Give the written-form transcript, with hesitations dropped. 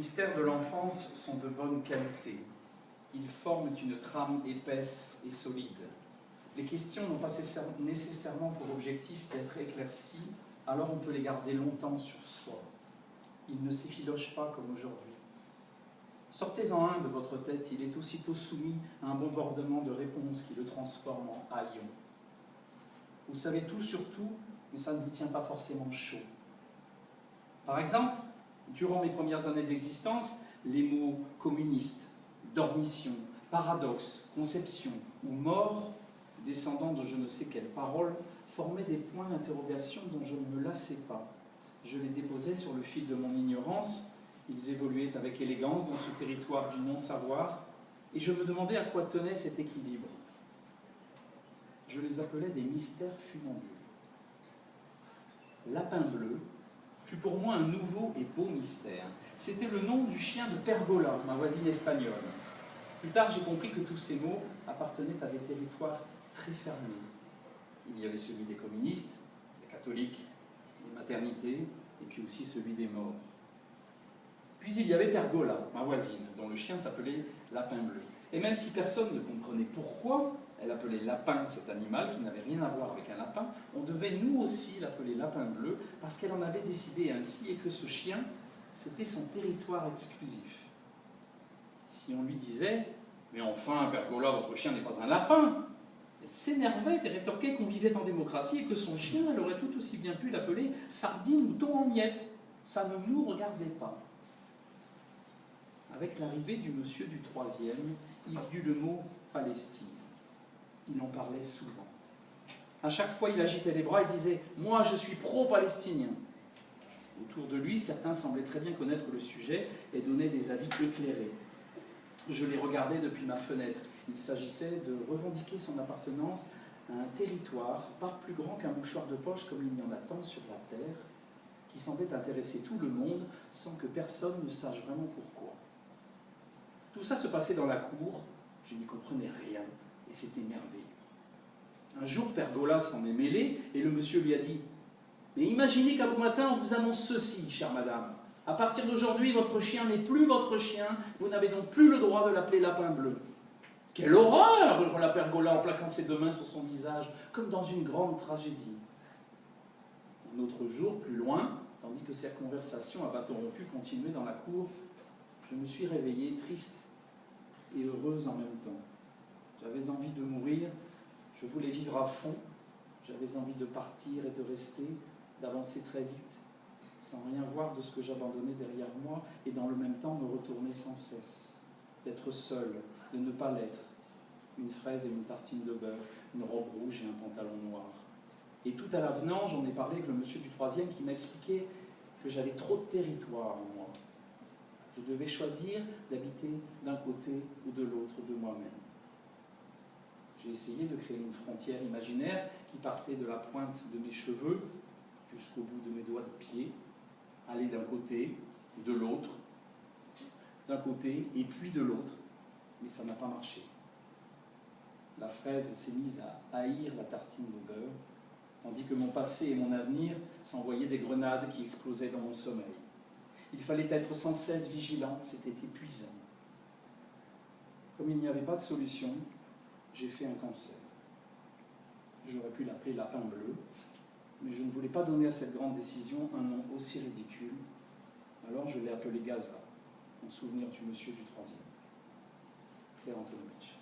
mystères de l'enfance sont de bonne qualité. Ils forment une trame épaisse et solide. Les questions n'ont pas nécessairement pour objectif d'être éclaircies, alors on peut les garder longtemps sur soi. Ils ne s'effilochent pas comme aujourd'hui. Sortez-en un de votre tête, il est aussitôt soumis à un bombardement de réponses qui le transforme en haillon. Vous savez tout sur tout, mais ça ne vous tient pas forcément chaud. Par exemple, durant mes premières années d'existence, les mots communiste, dormition, paradoxe, conception ou mort, descendant de je ne sais quelle parole, formaient des points d'interrogation dont je ne me lassais pas. Je les déposais sur le fil de mon ignorance, ils évoluaient avec élégance dans ce territoire du non-savoir, et je me demandais à quoi tenait cet équilibre. Je les appelais des mystères funambules. Lapin bleu fut pour moi un nouveau et beau mystère. C'était le nom du chien de Pergola, ma voisine espagnole. Plus tard, j'ai compris que tous ces mots appartenaient à des territoires très fermés. Il y avait celui des communistes, des catholiques, des maternités, et puis aussi celui des morts. Puis il y avait Pergola, ma voisine, dont le chien s'appelait Lapin bleu. Et même si personne ne comprenait pourquoi elle appelait lapin cet animal, qui n'avait rien à voir avec un lapin, on devait nous aussi l'appeler Lapin bleu, parce qu'elle en avait décidé ainsi, et que ce chien, c'était son territoire exclusif. Si on lui disait « Mais enfin, Pergola, votre chien n'est pas un lapin !» elle s'énervait et rétorquait qu'on vivait en démocratie et que son chien, elle aurait tout aussi bien pu l'appeler sardine ou thon en miettes. Ça ne nous regardait pas. Avec l'arrivée du monsieur du troisième, il y eut le mot « Palestine ». Il en parlait souvent. À chaque fois, il agitait les bras et disait « Moi, je suis pro-palestinien ». Autour de lui, certains semblaient très bien connaître le sujet et donnaient des avis éclairés. Je les regardais depuis ma fenêtre. Il s'agissait de revendiquer son appartenance à un territoire pas plus grand qu'un mouchoir de poche comme il y en a tant sur la terre, qui semblait intéresser tout le monde sans que personne ne sache vraiment pourquoi. Tout ça se passait dans la cour, je n'y comprenais rien, et c'était merveilleux. Un jour, Pergola s'en est mêlé, et le monsieur lui a dit « Mais imaginez qu'à bon matin, on vous annonce ceci, chère madame. À partir d'aujourd'hui, votre chien n'est plus votre chien, vous n'avez donc plus le droit de l'appeler Lapin bleu. » « Quelle horreur !» hurla Pergola en plaquant ses deux mains sur son visage, comme dans une grande tragédie. Un autre jour, plus loin, tandis que cette conversation à bâton rompu continuait dans la cour, je me suis réveillée triste et heureuse en même temps. J'avais envie de mourir, je voulais vivre à fond, j'avais envie de partir et de rester, d'avancer très vite, sans rien voir de ce que j'abandonnais derrière moi, et dans le même temps me retourner sans cesse, d'être seul, de ne pas l'être, une fraise et une tartine de beurre, une robe rouge et un pantalon noir. Et tout à l'avenant, j'en ai parlé avec le monsieur du troisième qui m'a expliqué que j'avais trop de territoire en moi. Je devais choisir d'habiter d'un côté ou de l'autre de moi-même. J'ai essayé de créer une frontière imaginaire qui partait de la pointe de mes cheveux jusqu'au bout de mes doigts de pied, aller d'un côté, de l'autre, d'un côté et puis de l'autre, mais ça n'a pas marché. La fraise s'est mise à haïr la tartine de beurre, tandis que mon passé et mon avenir s'envoyaient des grenades qui explosaient dans mon sommeil. Il fallait être sans cesse vigilant, c'était épuisant. Comme il n'y avait pas de solution, j'ai fait un cancer. J'aurais pu l'appeler Lapin bleu, mais je ne voulais pas donner à cette grande décision un nom aussi ridicule, alors je l'ai appelé Gaza, en souvenir du monsieur du troisième. Claire Antonovitch.